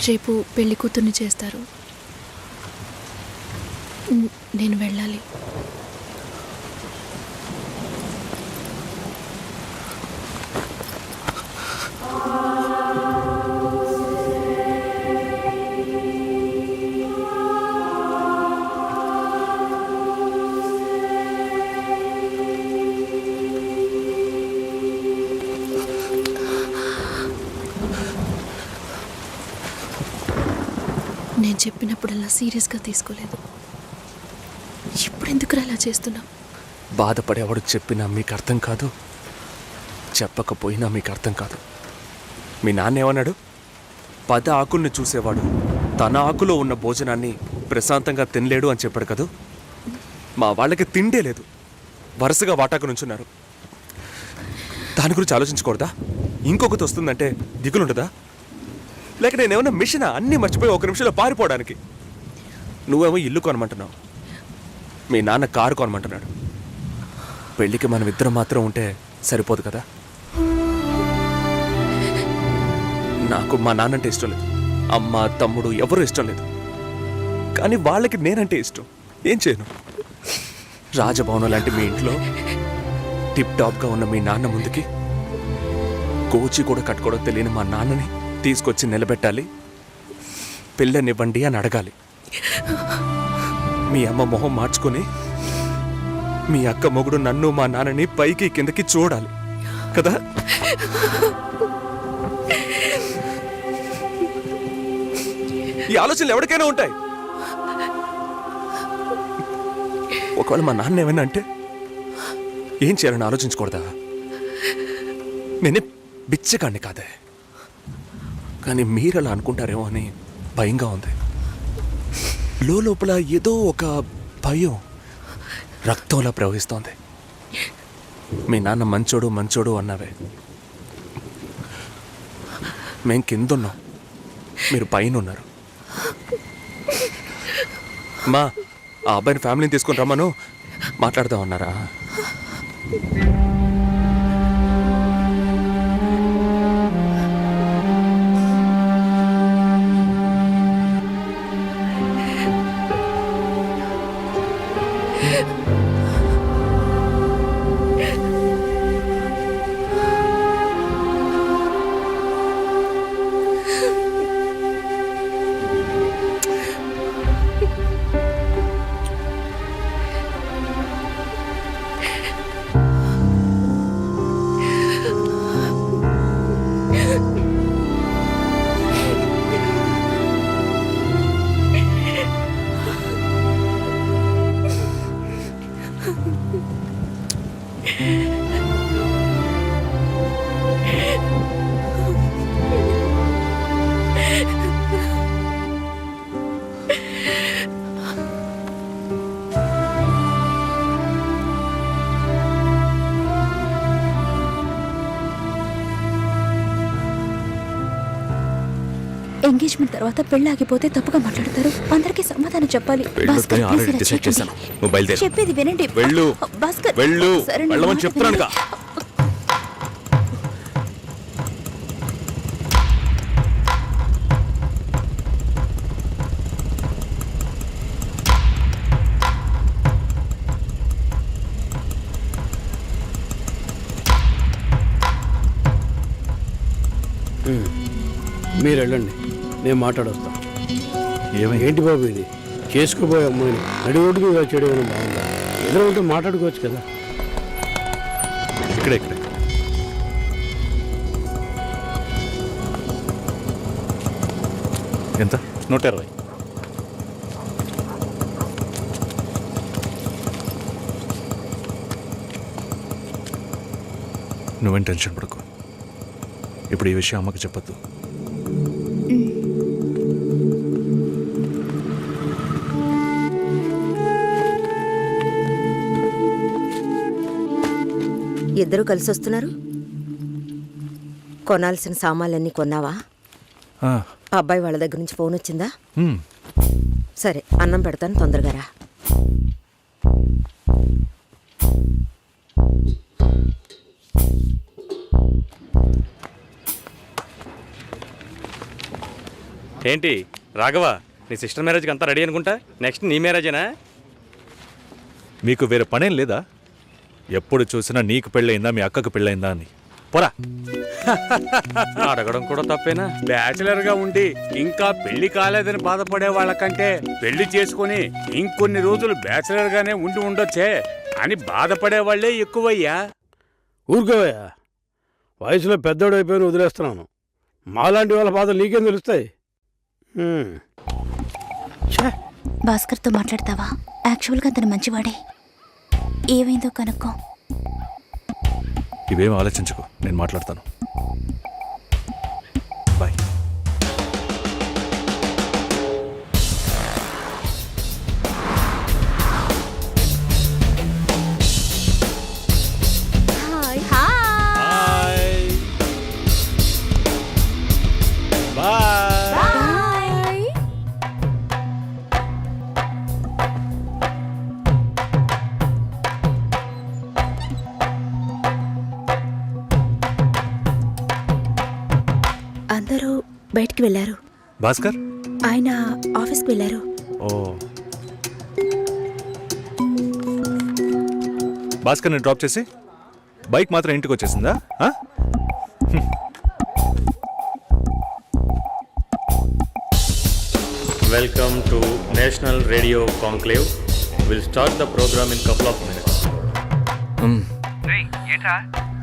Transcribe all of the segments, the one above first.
రేపు పెళ్లి కూతుర్ని చేస్తారు. నేను వెళ్ళాలి. నేను చెప్పినప్పుడల్లా సీరియస్గా తీసుకోలేదు. ఇప్పుడు ఎందుకు అలా చేస్తున్నావు? బాధపడేవాడు చెప్పినా మీకు అర్థం కాదు, చెప్పకపోయినా మీకు అర్థం కాదు. మీ నాన్న ఏమన్నాడు? 10 ఆకుల్ని చూసేవాడు తన ఆకులో ఉన్న భోజనాన్ని ప్రశాంతంగా తినలేడు అని చెప్పాడు కదా. మా వాళ్ళకి తిండే లేదు, వరుసగా వాటాకు నుంచున్నారు. దాని గురించి ఆలోచించకూడదా? ఇంకొకటి వస్తుందంటే దిగులుంటుందా? లేక నేనేమన్నా మిషనా అన్నీ మర్చిపోయి 1 నిమిషంలో పారిపోవడానికి? నువ్వేమో ఇల్లు కొనమంటున్నావు, మీ నాన్న కారు కొనమంటున్నాడు. పెళ్ళికి మనం ఇద్దరం మాత్రం ఉంటే సరిపోదు కదా. నాకు మా నాన్నంటే ఇష్టం లేదు, అమ్మ తమ్ముడు ఎవరూ ఇష్టం లేదు. కానీ వాళ్ళకి నేనంటే ఇష్టం. ఏం చేయను? రాజభవనం లాంటి మీ ఇంట్లో టిప్ టాప్గా ఉన్న మీ నాన్న ముందుకి కోచి కూడా కట్టుకోవడం తెలియని మా నాన్నని తీసుకొచ్చి నిలబెట్టాలి, పిల్లనివ్వండి అని అడగాలి. మీ అమ్మ మొహం మార్చుకొని మీ అక్క మొగుడు నన్ను మా నాన్నని పైకి కిందకి చూడాలి కదా. ఈ ఆలోచనలు ఎవరికైనా ఉంటాయి. ఒకవేళ మా నాన్న ఏమైనా అంటే ఏం చేయాలని ఆలోచించకూడదా? నేనే బిచ్చగాడిని కాదే, కానీ మీరు అలా అనుకుంటారేమో అని భయంగా ఉంది. లోపల ఏదో ఒక భయం రక్తంలా ప్రవహిస్తోంది. మీ నాన్న మంచోడు మంచోడు అన్నావే, మేం కిందున్నాం, మీరు పైన ఉన్నారు. మా ఆ అబ్బాయిని ఫ్యామిలీని తీసుకుని రమ్మను, మాట్లాడదామన్నారా? ఎంగేజ్మెంట్ తర్వాత పెళ్లి ఆగిపోతే తప్పుగా మాట్లాడతారు. అందరికీ సమాధానం చెప్పాలి. చెప్పేది వినండి. చెప్తున్నాను. మీరు వెళ్ళండి, నేను మాట్లాడొస్తాను. ఏంటి బాబు ఇది? చేసుకోబోయే అమ్మాయిని నడి రోడ్డుకు చేయడం ఏమైనా బాగుందా? ఎదురు ఉంటే మాట్లాడుకోవచ్చు కదా. ఇక్కడే ఇక్కడే ఎంత? 120. నువ్వేం టెన్షన్ పడకు. ఇప్పుడు ఈ విషయం అమ్మకి చెప్పొద్దు. ఇద్దరు కలిసి వస్తున్నారు. కొనాల్సిన సామాన్లన్నీ కొన్నావా? అబ్బాయి వాళ్ళ దగ్గర నుంచి ఫోన్ వచ్చిందా? సరే, అన్నం పెడతాను, తొందరగా రా. ఏంటి రాఘవ, నీ సిస్టర్ మ్యారేజ్కి అంతా రెడీ అనుకుంటా. నెక్స్ట్ నీ మ్యారేజేనా? మీకు వేరే పనేం లేదా? ఎప్పుడు చూసినా నీకు పెళ్ళయిందా మీ అక్కకు పెళ్ళయిందా అని. పోరా. అడగడం కూడా తప్పేనా? బ్యాచిలర్ గా ఉండి ఇంకా పెళ్లి కాలేదని బాధపడే వాళ్ళకంటే పెళ్లి చేసుకుని ఇంకొన్ని రోజులు బ్యాచిలర్ గానే ఉండి ఉండొచ్చే అని బాధపడే వాళ్లే ఎక్కువయ్యా. ఊరుకోవయ్యా, వయసులో పెద్దోడు అయిపోయిన వదిలేస్తున్నాను. మాలాంటి వాళ్ళ బాధలు నీకేం తెలుస్తాయి? భాస్కర్తో మాట్లాడతావా? యాక్చువల్గా అతను మంచివాడే. ఏమైందో కనుక్కో. ఇవేం ఆలోచించుకో, నేను మాట్లాడతాను. బాయ్. అందరూ బయటికి వెళ్ళారు. భాస్కర్? ఆయన ఆఫీస్కి వెళ్ళారు. ఓ, భాస్కర్ని డ్రాప్ చేసి బైక్ మాత్రం ఇంటికి వచ్చేసిందా? Welcome to national radio conclave. Will start the programme in couple of minutes. ఏంట్రా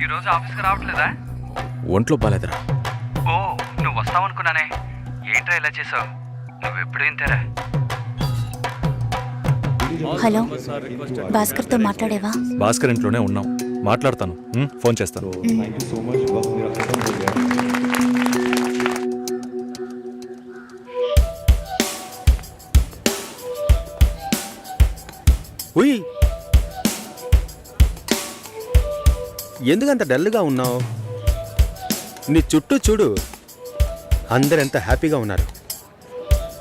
ఈరోజు ఆఫీస్కి రావట్లేదా? ఒంట్లో బాలేదురా. ఓ, నువ్వు వస్తావనుకున్నానే. ఏంట్రా ఇలా చేసావు? నువ్వు ఎప్పుడు ఇంతేరా? హలో, భాస్కర్తో మాట్లాడేవా? భాస్కర్ ఇంట్లోనే ఉన్నాం, మాట్లాడతాను. ఫోన్ చేస్తాను. ఉయ్, ఎందుకంత డల్గా ఉన్నావు? నీ చుట్టూ చూడు, అందరెంత హ్యాపీగా ఉన్నారు.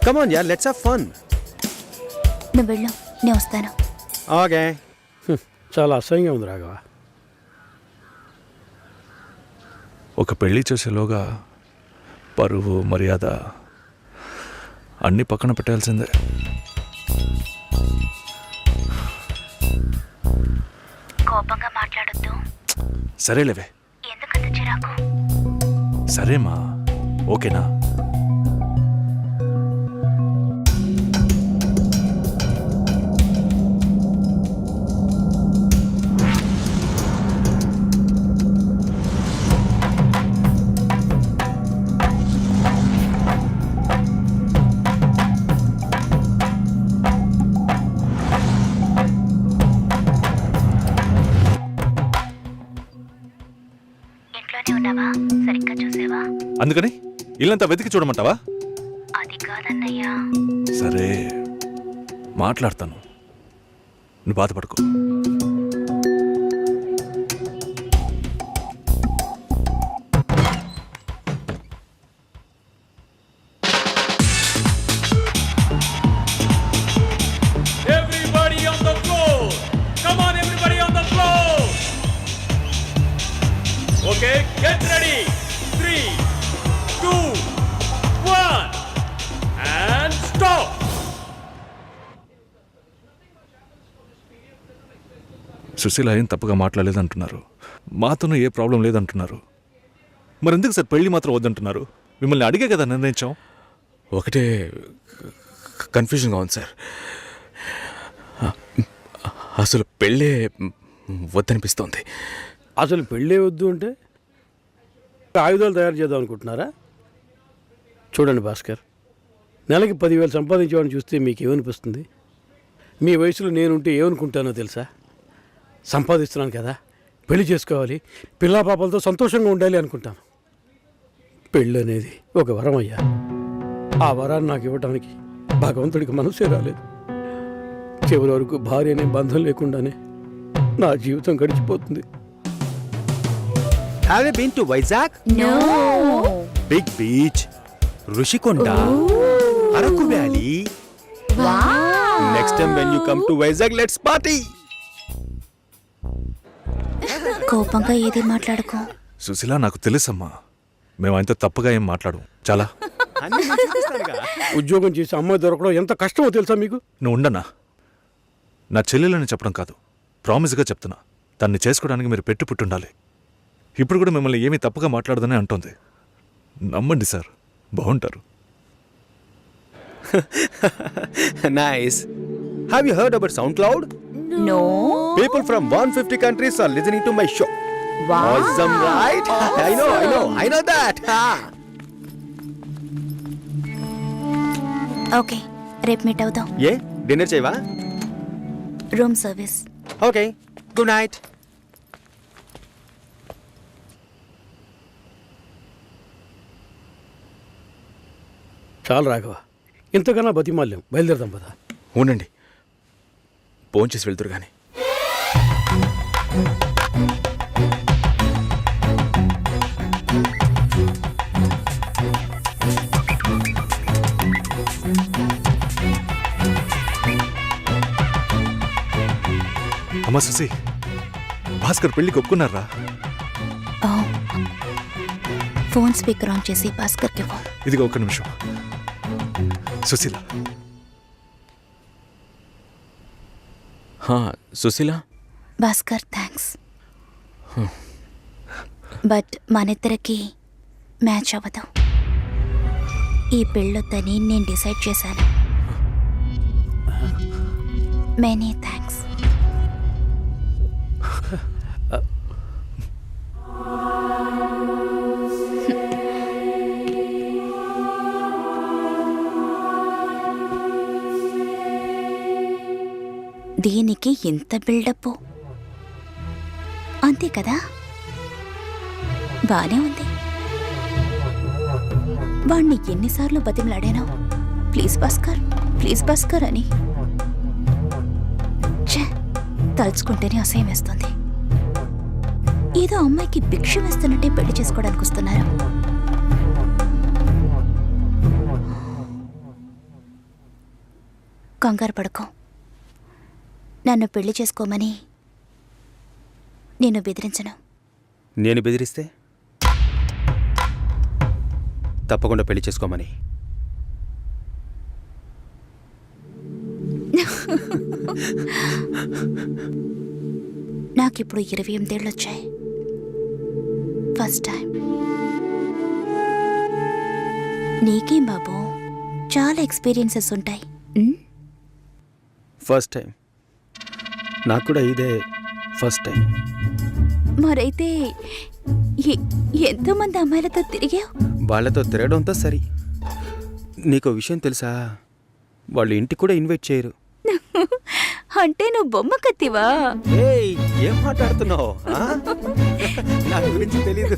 కమాన్ యార్, లెట్స్ హావ్ ఫన్. నువ్వు వెళ్ళు, నేను వస్తాను. ఓకే. చాలా అసహ్యంగా ఉంది రాఘవ. ఒక పెళ్లి చేసేలోగా పరువు మర్యాద అన్నీ పక్కన పెట్టాల్సిందే. కోపంగా మాట్లాడొద్దు. సరేలేవే. ఎందుకంత చిరాకు? సరేమా, ఓకేనా? ఇంట్లోనే ఉన్నావా? సరిగ్గా చూసావా? అందుకని ఇల్లంతా వెతికి చూడమంటావా? అది కాదన్నయ్యా. సరే, మాట్లాడతాను, నువ్వు బాధపడకు. Everybody on the floor. Come on, everybody on the floor. Okay, get ready. 3, 2, 1, and stop. Susheela ఏం తప్పుగా మాట్లాడలేదంటున్నారు, మాతోనూ ఏ ప్రాబ్లం లేదంటున్నారు. మరెందుకు సార్ పెళ్లి మాత్రం వద్దంటున్నారు? మిమ్మల్ని అడిగే కదా నిర్ణయించాం. ఒకటే కన్ఫ్యూజన్గా ఉంది సార్. అసలు పెళ్ళే వద్దనిపిస్తోంది. అసలు పెళ్ళే వద్దు అంటే ఆయుధాలు తయారు చేద్దాం అనుకుంటున్నారా? చూడండి భాస్కర్, నెలకి 10,000 సంపాదించేవాడిని చూస్తే మీకు ఏమనిపిస్తుంది? మీ వయసులో నేనుంటే ఏమనుకుంటానో తెలుసా? సంపాదిస్తున్నాను కదా, పెళ్లి చేసుకోవాలి, పిల్లా పాపలతో సంతోషంగా ఉండాలి అనుకుంటాను. పెళ్ళి అనేది ఒక వరం అయ్యా. ఆ వరాన్ని నాకు ఇవ్వడానికి భగవంతుడికి మనసే రాలేదు. చివరి వరకు భార్య అనే బంధం లేకుండానే నా జీవితం గడిచిపోతుంది. Have you been to Vizag? No. Big beach, Rushikonda, Araku valley. Next time when you come to Vizag, let's party. కోపంగా ఏది మాట్లాడుకో. సుశీల, నాకు తెలుసమ్మా, మేము ఆయనతో తప్పుగా ఏం మాట్లాడు. చాలా అన్నీ నేను చూపిస్తానుగా. ఉద్యోగం చేసి అమ్మాయి దొరకడం ఎంత కష్టమో తెలుసా మీకు? నువ్వు ఉండనా? నా చెల్లెలని చెప్పడం కాదు, ప్రామిస్గా చెప్తున్నా, తన్ని చేసుకోవడానికి మీరు పుట్టుండాలి. ఇప్పుడు కూడా మిమ్మల్ని ఏమీ తప్పుగా మాట్లాడదని అంటోంది. నమ్మండి సార్, బాగుంటారు. Nice. Have you heard about SoundCloud? No. People from 150 countries are listening to my show. Awesome, right? I know that. Okay, రేపు మీట్ అవుదాం. ఏ డిన్నర్ చేయవా? Room service. Okay, good night. చాలు రాఘవ, ఇంతకన్నా బతిమాల్యం. బయలుదేరదాం పదా. ఉండండి, ఫోన్ చేసి వెళ్తురు కానీ. అమ్మా సుసి, భాస్కర్ పెళ్ళికి ఒప్పుకున్నారా? ఫోన్ స్పీకర్ ఆన్ చేసి భాస్కర్కి ఇవ్వు. ఇదిగో ఒక్క నిమిషం. సుశీల, సుశీల, భాస్కర్ థ్యాంక్స్, బట్ మనిద్దరికి మ్యాచ్ అవ్వదు. ఈ పెళ్ళొద్దని నేను డిసైడ్ చేశాను. Many thanks. దీనికి ఇంత బిల్డప్ అంతే కదా? బానే ఉంది. వాణ్ణి ఎన్నిసార్లు బతిమలాడాను, ప్లీజ్ భాస్కర్, ప్లీజ్ భాస్కర్ అని. ఛే, తలుచుకుంటేనే అసహ్యం వేస్తుంది. ఏదో అమ్మాయికి భిక్ష వేస్తున్నట్టే పెళ్లి చేసుకోవడానికి వస్తున్నారు. కంగారు పడుకో. నన్ను పెళ్లి చేసుకోమని నేను బెదిరించను. నేను బెదిరిస్తే తప్పకుండా పెళ్లి చేసుకోమని. నాకిప్పుడు 28 ఏళ్ళు వచ్చాయి. First time. నీకేం బాబు, చాలా ఎక్స్పీరియన్సెస్ ఉంటాయి. First time. నాకు కూడా ఇదే ఫస్ట్ టైం. మరైతే ఎంతోమంది అమ్మాయిలతో తిరిగావు? వాళ్ళతో తిరగడంతో సరి. నీకు విషయం తెలుసా, వాళ్ళు ఇంటికి కూడా ఇన్వైట్ చేయరు. అంటే నువ్వు బొమ్మ కత్తివా? ఏయ్, ఏం మాట్లాడుతున్నావు? నా గురించి తెలీదు.